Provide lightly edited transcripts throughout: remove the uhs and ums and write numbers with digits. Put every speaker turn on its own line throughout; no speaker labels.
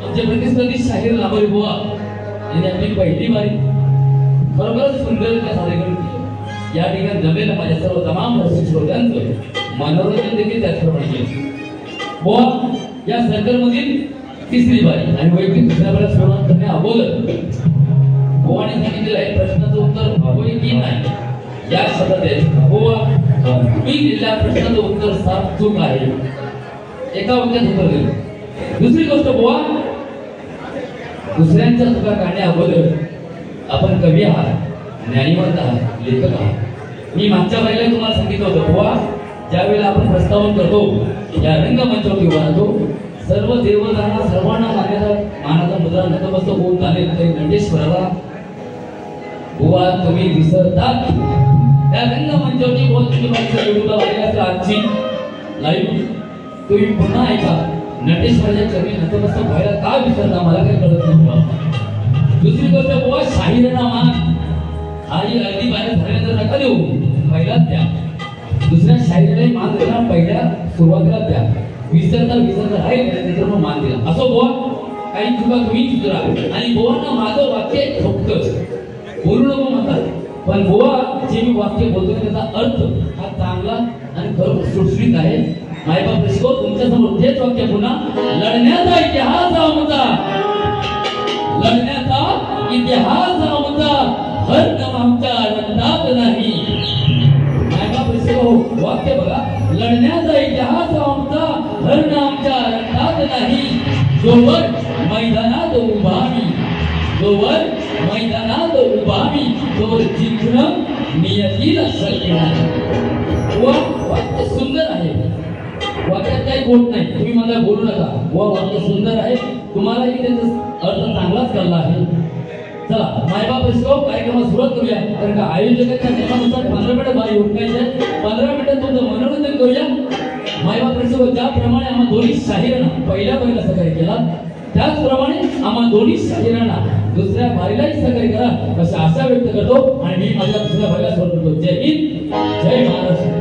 आमचे प्रतिस्पर्धी शाहीर लाभोरी बुवा यांनी आपली पहिली वारी खरोखरच सुंदररित्या सादरीकरण केलं। या ठिकाणी जमलेल्या माझ्या सर्व तमाम रसिक श्रोत्यांचं मनोरंजन देखील त्याचप्रमाणे केलं। बुवा या सर्कलमधील तिसरी बारी आणि वैयक्तिक दुसऱ्या बारीला सुरुवात करण्या अगोदर बुवाने सांगितलेलं आहे प्रश्नाचं उत्तर होय की नाही या शब्दात आहे। बुवा मी दिलेल्या प्रश्नाचं उत्तर साफ चूक आहे एका वाक्यात उत्तर दिलं। दुसरी गोष्ट बुवा दुसऱ्यांच्या चुका काढण्या अगोदर आपण कवी आहात ज्ञानीवंत आहात लेखक आहात। मी मागच्या बारीला तुम्हाला सांगितलं होतं बुवा ज्यावेळेला आपण प्रस्तावन करतो या रंगमंचावरती उभा राहतो सर्व देवतांना सर्वांना मानाचा मुद्रा नतमस्तक होऊन चालेल तरी नंदेश्वराला बुवा तुम्ही विसरतात। त्या रंगमंचावरची बुवा तुम्ही माझ्या युट्यूबला वाहिली असेल आजची लाईव्ह तुम्ही पुन्हा ऐका नटेश्वराच्या चरणी नतमस्तक व्हायला का विसरता मला काही कळत नाही। दुसरी गोष्ट बुवा शाहिरांना मान आई अर्धी बाहेर झाल्यानंतर नका देऊ पहिलाच द्या। दुसऱ्या शाहिरालाही मान दिला पहिल्या सुरुवातीला द्या। विसरता राहील त्यानंतर मग मान दिला असो बुवा काही चुका तुम्ही सुधरा। आणि बुवांना माझं वाक्य ठोकत बोलू नको म्हणतात पण बुवा जे मी वाक्य बोलतोय त्याचा अर्थ हा चांगला आणि खरोखर सुटसुटीत आहे। मायबाप शिकव तुमच्या समोर तेच वाक्य पुन्हा लढण्याचा इतिहास आमचा लढण्याचा इतिहास आमचा हर नाम आमच्या रक्तात नाही। मायबाप शिकव वाक्य बघा लढण्याचा इतिहास आमचा हर नाम आमच्या रक्तात नाही। जोवर मैदानात उभा मी जोवर मैदानात उभा मी तोवर जिंकणं नियतीला शक्य नाही। वाक्य सुंदर आहे वाक्यात काही खोट नाही तुम्ही मला बोलू नका वाक्य सुंदर आहे तुम्हालाही त्याचा अर्थ चांगलाच कळला आहे। चला मायबाप शिकव कार्यक्रमात सुरुवात करूया कारण का आयोजकांच्या नियमानुसार 15 मिनिटं बारी उठवायचे 15 मिनिटं तुमचं मनोरंजन करूया। मायबाप शिकव ज्याप्रमाणे आम्हा दोन्ही शाहिरांना पहिल्या बारीला सहकार्य केला त्याचप्रमाणे आम्हा दोन्ही शाहिरांना दुसऱ्या बारीलाही सहकार्य करा अशी आशा व्यक्त करतो आणि मी माझ्या दुसऱ्या बारीला सुरुवात करतो। जय हिंद जय महाराष्ट्र।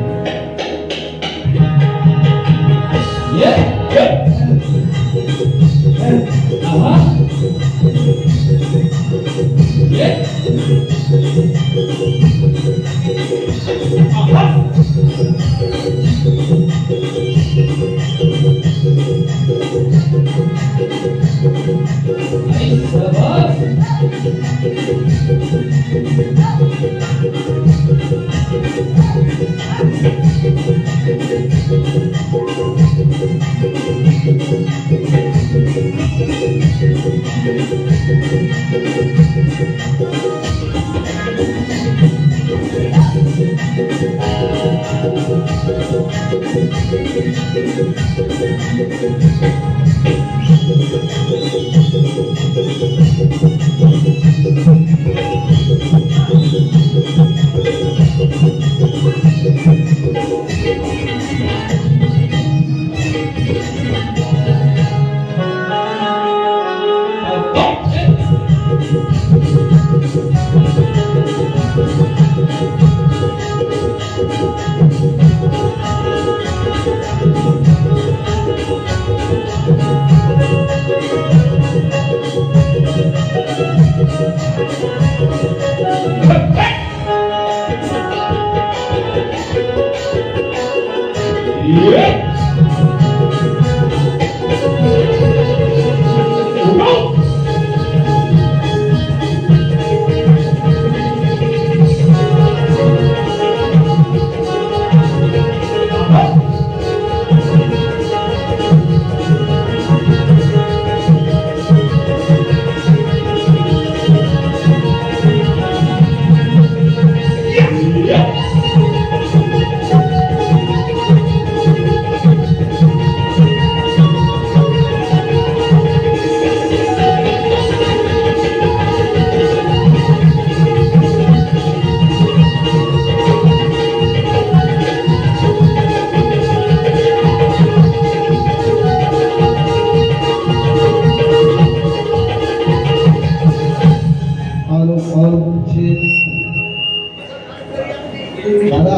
दादा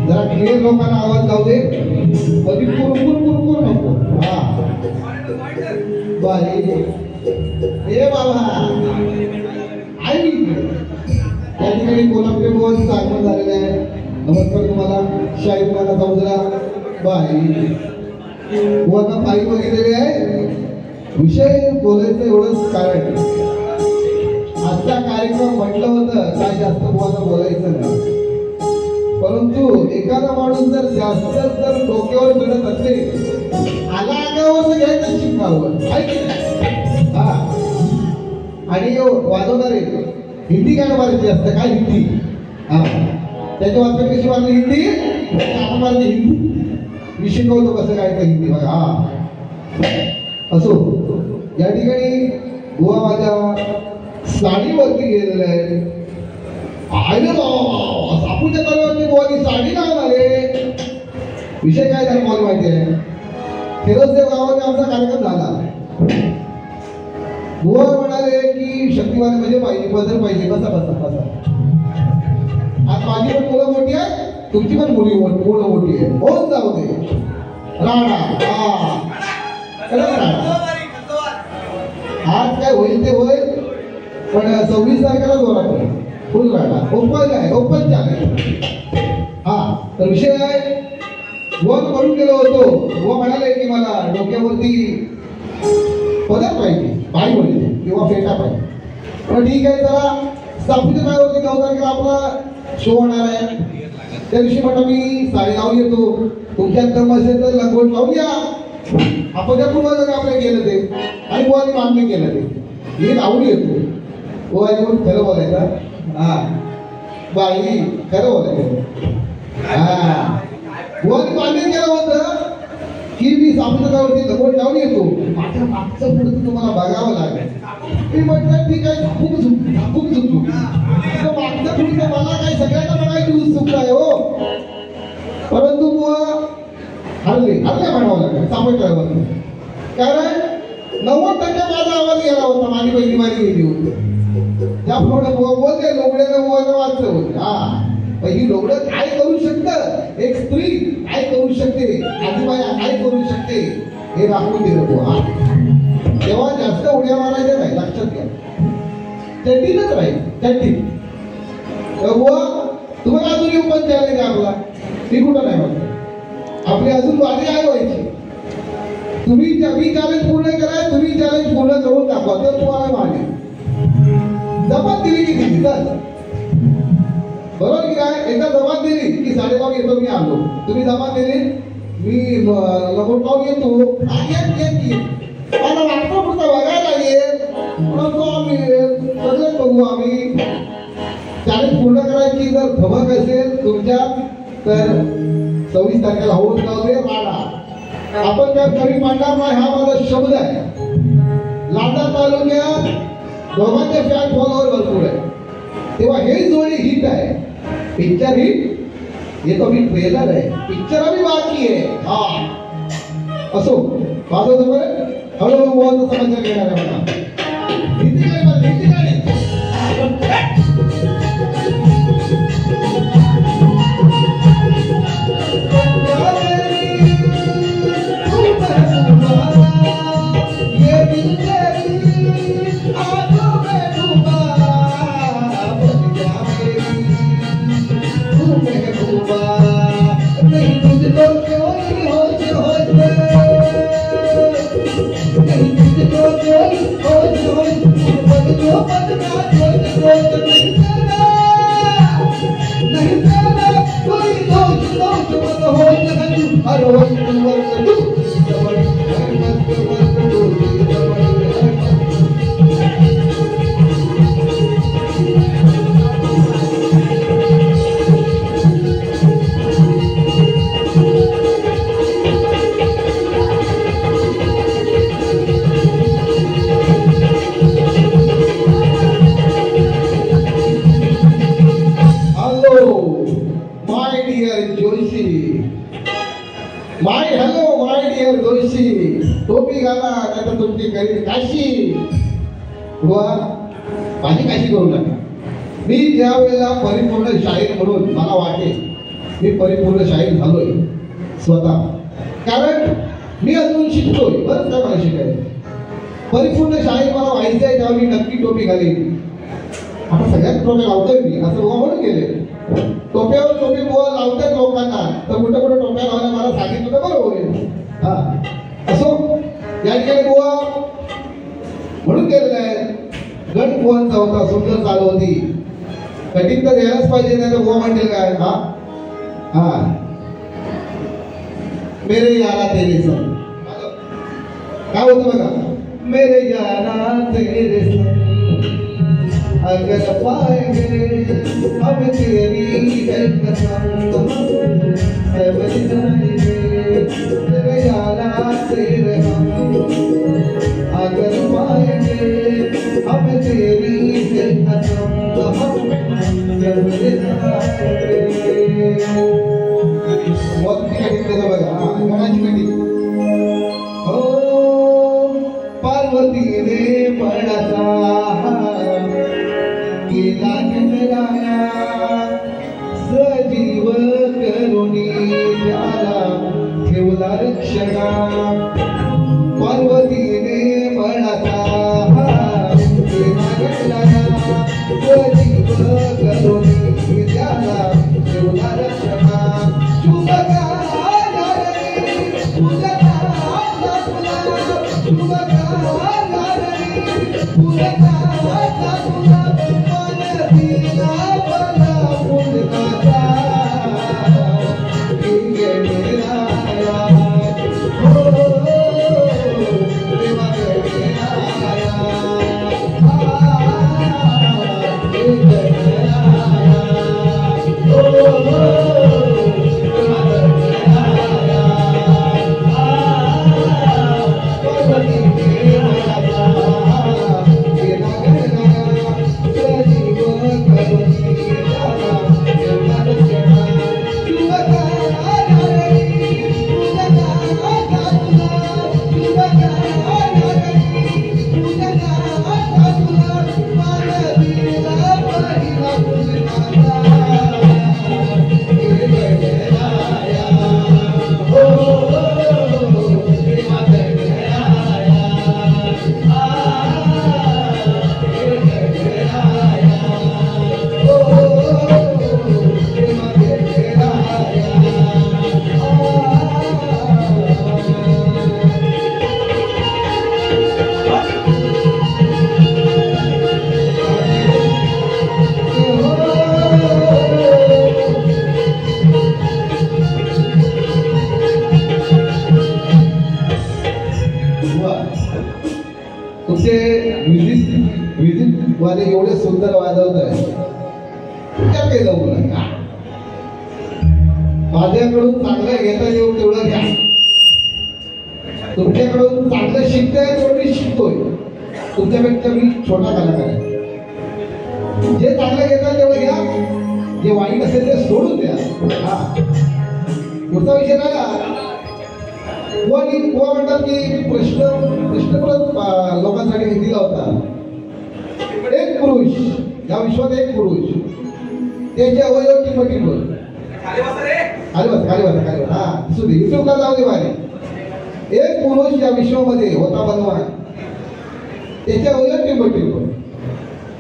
जरा क्लिअर लोकांना आवाज जाऊ दे कधी कुरकुर कुरकुर नको। बाई ए बाबा आई या ठिकाणी कोल्हापुरी बुवांचं आगमन झालेलं आहे. नमस्कार तुम्हाला. शाहीर मला समजला बाई बुवांना पायी बघितलेले आहे. विषय बोलायचं एवढंच कारण आजचा कार्यक्रम म्हटलं होतं काय जास्त बुवांना बोलायचं नाही, परंतु एखादा माणूस जर जास्त जर डोक्यावर मिळत असेल आला अंगावर घ्यायचं शिकावं हा. आणि वाजवणारे हिंदी गाणं मारायची असतं काय हिंदी हा त्याच्या वाचन कशी मारली हिंदी आपण मारली हिंदी मी शिकवतो कसं काय तर हिंदी बघा हा. असो या ठिकाणी बुवा माझ्या साडीवरती गेलेलं आहे. आयलं बाबा आपूच्या तलावरती बुवानी साडी लावून आले. विषय काय झाला मला माहिती आहे. फिरोजदेव गावाने आमचा कार्यक्रम झाला. बुवा म्हणाले की शक्तिवान म्हणजे पाहिजे बदल पाहिजे बसा बसा बसा. आज माझी पण मुलं मोठी आहे तुमची पण मुलं मोठी आहे होत जाऊ दे. राणा आज काय होईल ते होईल पण 26 तारखेला जोरात होईल फुल राणा ओपन आहे ओपन चालेल हा. तर विषय आहे वन करून गेलो होतो. व म्हणाले की मला डोक्यावरती पदर पाहिजे पाय पाहिजे किंवा फेटा पाहिजे. पण ठीक आहे जरा सापूच्या तळ्यावरती 9 तारखेला आपला शो होणार आहे. त्या दिवशी म्हटलं मी साडी लावून येतो तुमच्यात दम असेल तर लंगोट लावून या. आपण त्या पूर्वजांनी आपल्या केलं ते आणि बुवानी मान्य केलं ते मी लावून येतो. बुवानी पण खरं बोलायचं हा बाई खरं बोलायचं हा. बुवानी मान्य केलं होतं की मी सापुताऱ्यावरती लंगोट लावून येतो. माझ्या मागचं पुढचं तुम्हाला बघावं लागेल. मी म्हटलं ठीक आहे झाकून झुकतो मागचं पुढचं मला काही सगळ्यांना बघायची उत्सुकता आहे हो. परंतु बुवा हरले म्हणावं लागेल सापुताऱ्यावर कारण 90% माझा आवाज गेला होता. माझी पहिली माझी गेली होती त्याप्रमाणे बुवा बोलते लोकड्यानं बुवानं वाचलं होतं हा. ही लोकडं काय करू शकतं एक स्त्री काय करू शकते आजीबाया काय करू शकते हे दाखवून दिलं बुवा. तेव्हा जास्त उड्या मारायच्या नाही लक्षात घ्या. चड्डीतच राहील चड्डी. बुवा तुम्हाला अजून येऊन पण चॅलेंज आहे आपला मी कुठं नाही म्हणतो आपली अजून वारी आहे व्हायची. तुम्ही मी चॅलेंज पूर्ण केलाय तुम्ही चॅलेंज पूर्ण करून दाखवा ते तुम्हाला मागे जबाब दिली की दिली तर बरोबर की काय. एकदा जबाब दिली की 9:30 येतो मी आलो. तुम्ही जबाब दिली मी लंगोट लावून येतो मला वाटतं पुढचा बघायला येईल परंतु आम्ही सगळं बघू. आम्ही चॅलेंज पूर्ण करायची जर धमक असेल तुमच्यात तर 26 तारखेला होऊन जाऊ दे राणा. आपण काय कमी पाडणार नाही हा माझा शब्द आहे. लांजा तालुक्यात दोघांचे फॅन फॉलोअर भरपूर आहे तेव्हा हे जोडी हिट आहे. पिक्चर हिट हे तो मी ट्रेलर आहे पिक्चर अभी बाकी आहे हा. असो वाजवतो बरं हळूहळू बोलतो समाचार घेणार आहे मला. हिंदी गाणी हिंदी गाणी टोपी घाला नाहीतर तुमची करी काशी माझी काशी करू नका. मी ज्या वेळेला परिपूर्ण शाहीर म्हणून मला वाटेल मी परिपूर्ण शाहीर झालोय स्वतः कारण मी अजून शिकतोय बरंच काय मला शिकायचं. परिपूर्ण शाळेत मला व्हायचं आहे तेव्हा मी नक्की टोपी घालेन. आता सगळ्यात टोप्या लावतोय मी असं बुवा म्हणून गेले. टोप्यावर टोपी बुवा लावतात लोकांना, तर कुठं कुठं टोप्या लावायला मला सांगितलं तर बरं होईल. हा असो, या ठिकाणी बुवा म्हणून गेलेला आहे. गण बुवांचा होता, सुंदर चालू होती, कठीण तर द्यायलाच पाहिजे, नाही तर बुवा म्हणतील काय. हा हा मेरे यारा तेरे संग काय होतं बघा. मेरे यारा तेरे संग अगर पाएंगे हम तेरी कसम सब जाएंगे. मेरे यारा तेरे हम अगर पाएंगे हम तेरी कसम सब जाएंगे. मोठी कटिंग बघा, गणाची कटिंग. पार्वतीने पडाचा केला गणराया, सजीव करुणी त्याला ठेवला रक्षणा. पार्वतीने पडाचा केला गणराया, सजीव करुणी त्याला ठेवला रक्षणा. वाले एवढे सुंदर वाजवत आहे, त्या काही जाऊ नका. माझ्याकडून चांगलं घेता येऊ तेवढं घ्या. तुमच्याकडून चांगलं शिकताय तेवढं मी शिकतोय. तुमच्यापेक्षा मी छोटा कलाकार आहे. जे चांगलं घेता तेवढं घ्या, जे वाईट असेल ते सोडून द्या. हा पुढचा विषय झाला. बुवा म्हणतात की प्रश्न लोकांसाठी मी दिला होता. एक पुरुष, या विश्वात एक पुरुष, त्याचे अवयव टिंब खाली बसा. हा सुधी युट्यूब ला जाऊ दे बाहेर. एक पुरुष या विश्वामध्ये होता बलवान, त्याचे अवयव टिंब.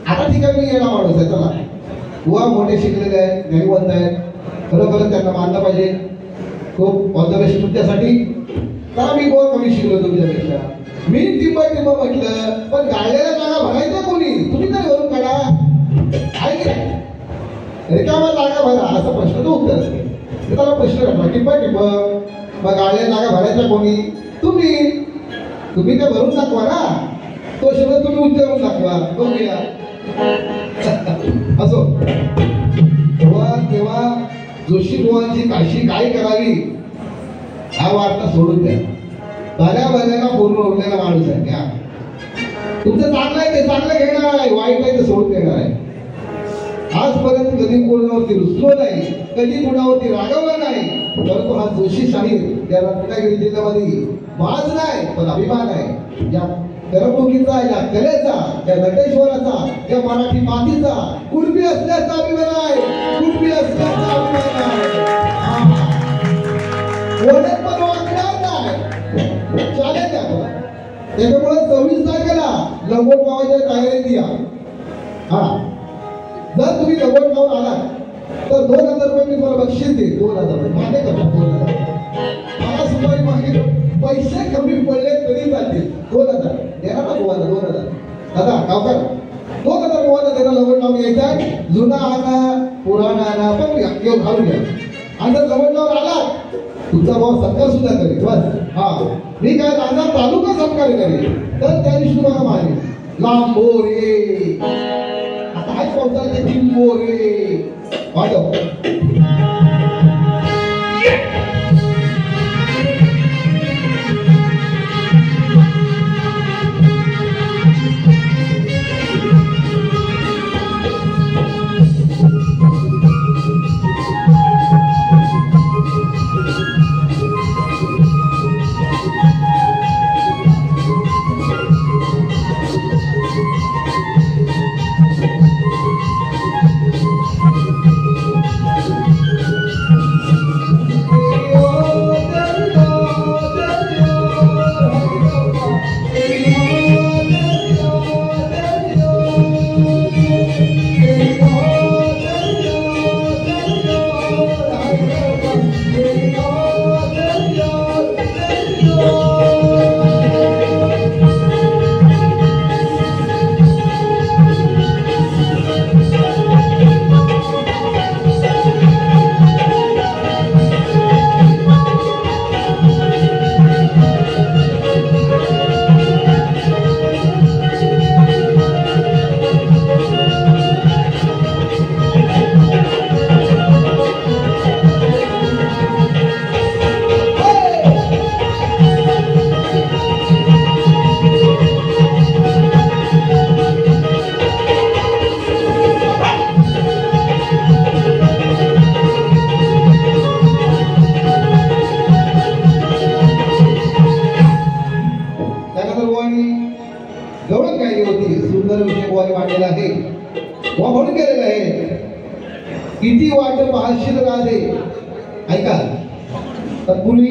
आता ठीक आहे, मी येणार माणूस आहे. चला, बुवा मोठे शिकलेले आहेत, न्यायवंत आहेत, खरोखर त्यांना मानलं पाहिजे. खूप ऑल द बेस्ट तुमच्यासाठी. तर मी बुवा कमी शिकलो तुमच्यापेक्षा. मी टिंब म्हटलं, पण गायला जागा भरायचं कोणी? तुम्ही तरी वरून काढा. आहे की नाही? रिकामा जागा भरा असा प्रश्न तो उत्तर असते. त्याला प्रश्न काढला टिंब मग गायला जागा भरायचा कोणी? तुम्ही ते भरून दाखवा ना. तो शब्द तुम्ही उच्चारून दाखवा. बघूया. असो, तेव्हा जोशी बुवांची काशी काय करावी हा वार्ता सोडून द्या. भल्या पूर्ण उरलेला माणूस आहे. घ्या, तुमचं चांगलं आहे ते चांगलं घेणार आहे, वाईट आहे ते सोडून देणार आहे. आजपर्यंत कधी कोणावरती रुसलो नाही, कधी कोणावरती रागवलं नाही. परंतु हा जोशी शाहीर या रत्नागिरी जिल्ह्यामध्ये माज नाही पण अभिमान आहे. या करमणुकीचा, या कलेचा, या नटेश्वराचा, या मराठी मातीचा कुणबी असल्याचा अभिमान आहे. कुणबी असल्याचा अभिमान आहे. ओळख पण वागणार नाही. चालेल त्याच्यामुळे 26 तारखेला लंगोट गावाच्या तयारीत या. हा, जर तुम्ही लंगोट गावात आला तर 2000 रुपये मी तुम्हाला बक्षीस देईल. 2000 रुपये मागे करतो. 2000 मला सुमारे मागे पैसे कमी पडले तरी चालतील. 2000 देणार ना. 2000 दादा गावकर 2000 गोवाला त्याला लवण लावून घ्यायचा. जुना आणा पुराणा आणा पण घेऊन घालून घ्या. आणि जर लवण लावून आला तुमचा भाव सत्कार सुद्धा करेल. बस हा, मी काय माझा तालुका सत्कार करेल. तर त्या दिवशी तुम्हाला मारेल. लांबोरे आता हाच पावसाचे लिंबोरे वाटव. किती वाट पाहशील राधे. ऐका तत्पूर्वी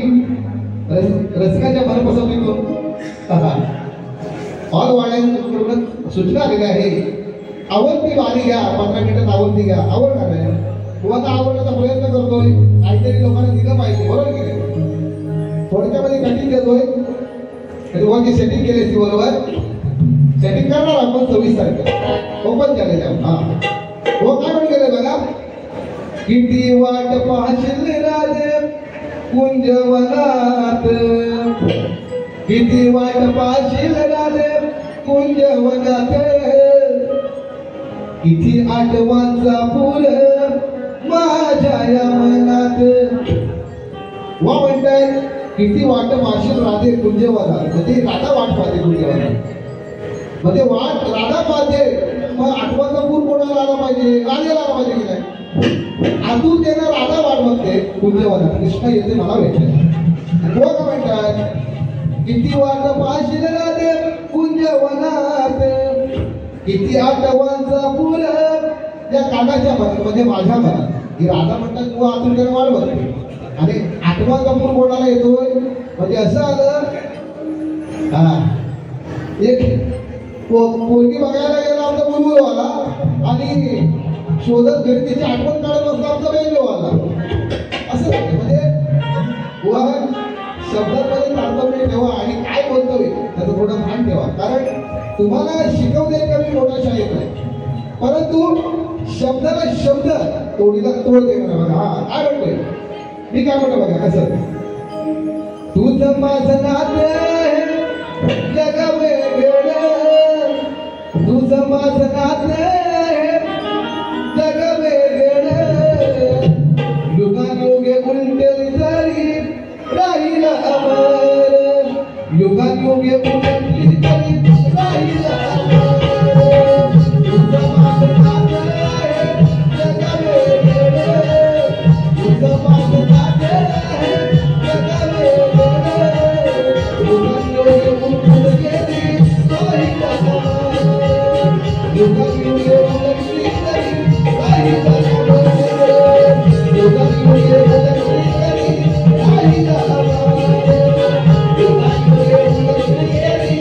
रसिकाच्या मनपसंतीतून ऑल वाड्यांकडून सूचना आलेली आहे. आवडती वारी घ्या. 15 मिनिटात आवडती घ्या. आवडणार आहे तू आता आवडण्याचा प्रयत्न करतोय. काहीतरी लोकांना दिलं पाहिजे. बरोबर की नाही. थोडक्यामध्ये कटिंग देतोय. दोघांची सेटिंग केली असती. बरोबर सेटिंग करणार आपण 26 तारखेला ओपन केलेल्या. हा हो काय म्हणून गेले बघा. किती वाट पाहशील राधे कुंजवनात. किती वाट पाहशील राधे कुंजवनात. किती आठवांचा फुल माझ्या या मनात. वा म्हणताय किती वाट पाहशील राधे कुंजवनात. म्हणजे राधा वाट पाहते कुंजवनात. म्हणजे वाट राधा पाहते. मग आठवांचा पूर कोणाला आला पाहिजे. राधेला आला पाहिजे की नाही. आतून त्यांना राधा वाट बघते कुंजवनात. कृष्ण येते मला भेटायला. बघ म्हणतात किती वाट पाहशील राधे कुंजवनात. किती आठवांचा फुल या कानाच्या मनात म्हणजे माझ्या मनात. ही राधा म्हणतात तू आतून त्यांना वाट बघते. आणि आठवांचा पूर कोणाला येतोय म्हणजे असं आलं. हा एक पोरगी बघायला गेला आमचा बुलबुलवाला आणि शोधत घरी तिची आठवण काढत बसला आमचा बेंजोवाला. असं म्हणजे शब्दांमध्ये तारतम्य ठेवा आणि काय बोलतोय त्याचं थोडं भान ठेवा. कारण तुम्हाला शिकवले कमी मोठा शाहीर नाही परंतु शब्दाला शब्द तोडीला तोड देणार. बघा हा काय म्हणतोय मी काय म्हणतो बघा कसं. तुझं माझं नातं जग वेगळं. तुझं माझं नातं जग वेगळं. युगानुगे उलटेल तरी राहील अमर. युगानुगे उलटली तरी राहील अमर. तुझं माझं नातं जग वेगळं. तुझं माझं नातं जग वेगळं. युगानुगे उलटली तरी राहील अमर. युगानुगे उलटली तरी राहील अमर. युगानुगे उलटली तरी राहील अमर. युगानुगे उलटली तरी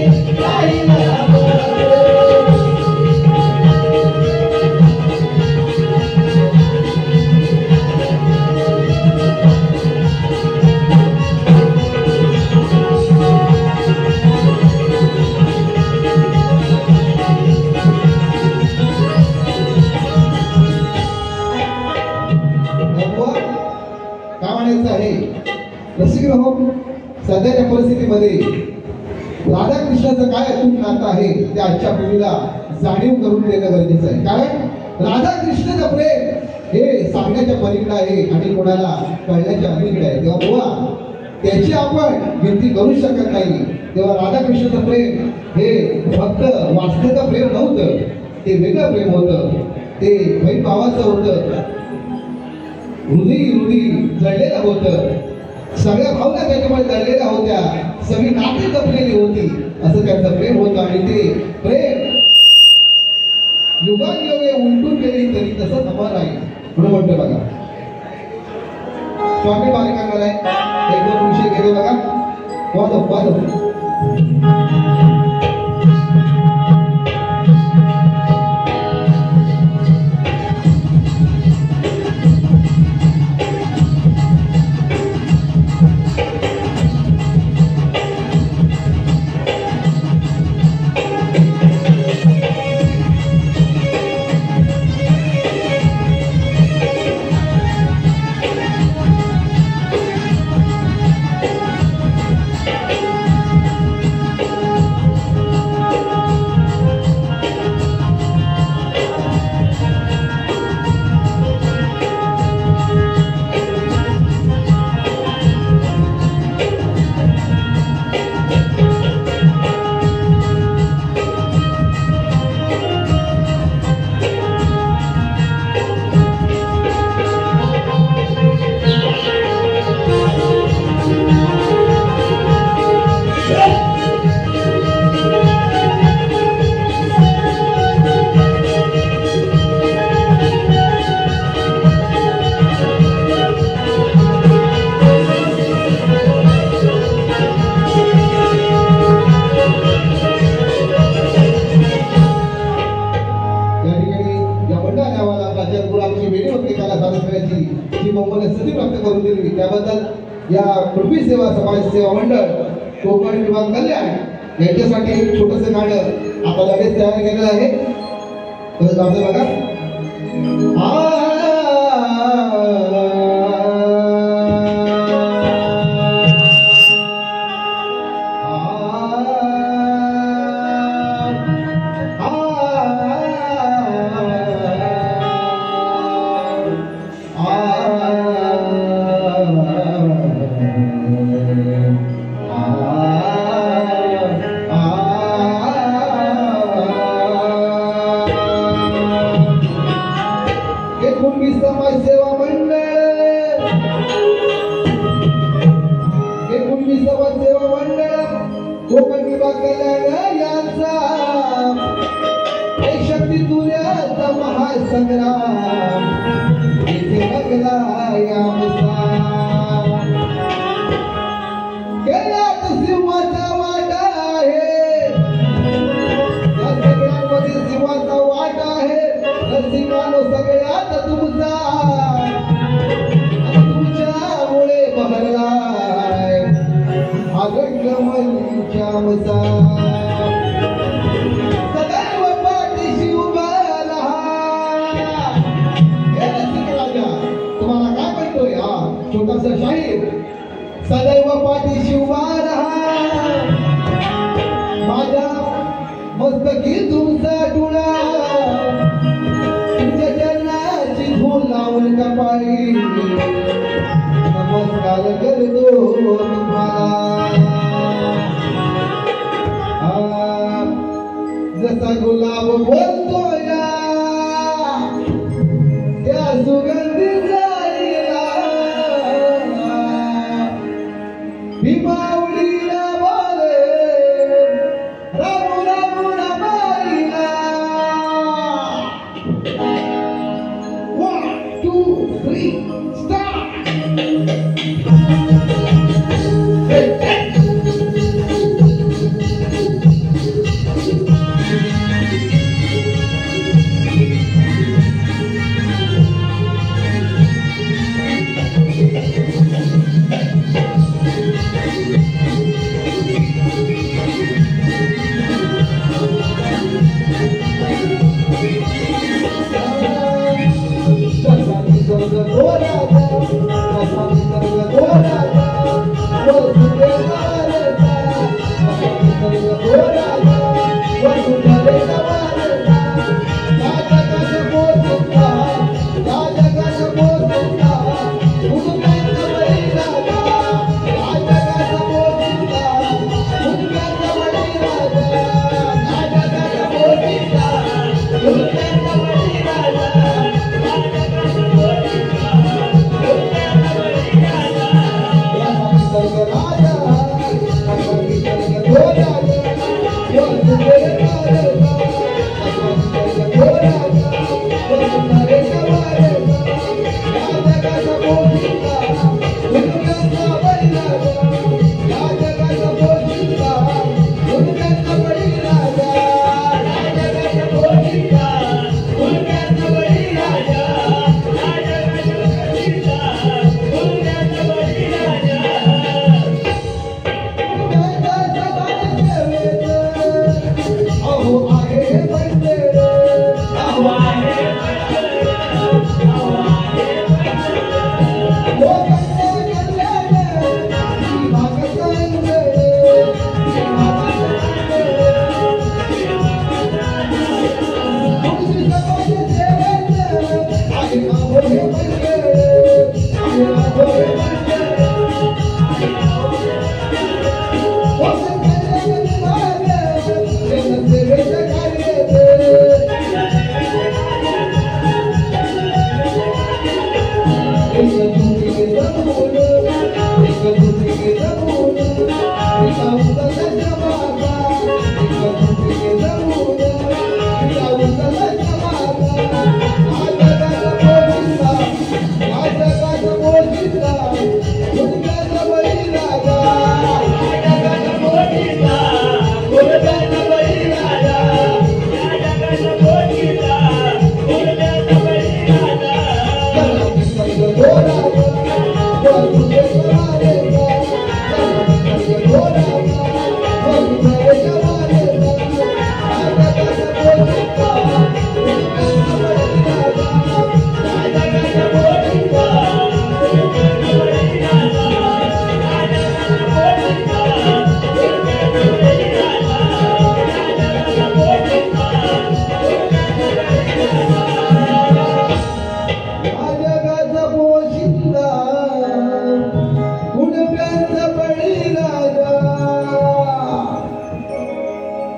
मध्ये राधाकृष्णाचं काय अतूट नातं आहे ते आजच्या पिढीला जाणीव करून देणं गरजेचं आहे. कारण राधाकृष्णाचं प्रेम हे सांगण्याच्या पलीकडे आहे आणि कोणाला कळण्याच्या अलीकडे आहे. तेव्हा बुवा त्याची आपण गिनती करू शकत नाही. तेव्हा राधाकृष्णाचं प्रेम हे फक्त वास्तवाचं प्रेम नव्हतं, ते वेगळं प्रेम होतं. ते बहीण भावाचं होतं, हृदय जळलेलं होतं. सगळ्या भावना त्याच्यामध्ये जळलेल्या होत्या, सगळी नाती जपलेली होती. असं त्यांचं प्रेम होतं आणि ते प्रेम युगानुयुगे उलटून गेली तरी तसंच अमर आहे म्हणून म्हणतो बघा. स्वामी बारीक करणार आहे, एक दोन विषय घेतो बघा. वाजव या पृथ्वी सेवा समाज सेवा मंडळ कोकण विभाग कल्याण यांच्यासाठी एक छोटंसं गाणं आता लगेच तयार केलेलं आहे. बघा. कोकण विभाग कल्याण यांचा शक्ती तुर्याचा महासंग्राम इथे लागला आमचा. केल्यात सिंहाचा वाटा आहे, या सगळ्यांमध्ये सिंहाचा वाटा आहे. रसिकानो सगळ्यात तुमचा, तुमच्यामुळे बहरलाय आगंडमलच्या आमचा. सदैव पाठीशी उभा रहा. हे रसिक राजा तुम्हाला काय म्हणतोय हा छोटासा शाहीर. सदैव पाठीशी उभा रहा, माझ्या मस्तकी तुमचा डोळा, तुमच्या चरणाची धूल लावून कपाळी नमस्कार करतो तुम्हाला. जसा गुलाब बोलतोय त्या सुगंधी जाईला, भीमावडीला बोले रामू रामू रामाईला. 1 2 3 स्टार्ट.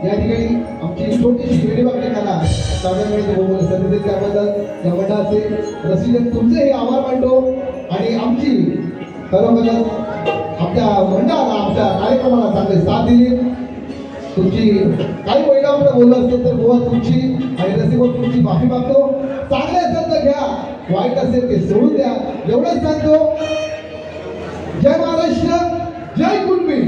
या ठिकाणी आमची छोटीशी वेळेबागडी कला सावधानपणे बोलत असतात त्याबद्दल या मंडळाचे रसिक तुमचे हे आभार मानतो आणि आमची खरोखरच आमच्या मंडळाला आमच्या कार्यक्रमाला चांगले साथ दिली. तुमची काही वैगावलं बोललं असेल तर गोवा तुमची आणि रसिक तुमची माफी मागतो. चांगले असेल तर घ्या, वाईट असेल ते सोडून द्या एवढंच सांगतो. जय महाराष्ट्र, जय कुणबी.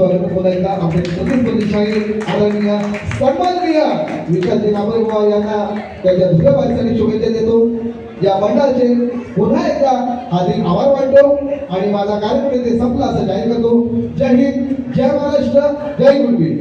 स्वागत पुन्हा एकदा आपले प्रतिस्पर्धी शाहीर आदरणीय सन्माननीय विशालजी नामरेबुवा यांना त्याच्या दुसऱ्या वारसाने शुभेच्छा देतो. या मंडळाचे पुन्हा एकदा हार्दिक आभार मानतो आणि माझा कार्यक्रम इथे संपला असं जाहीर करतो. जय हिंद, जय महाराष्ट्र, जय गुरुवीर.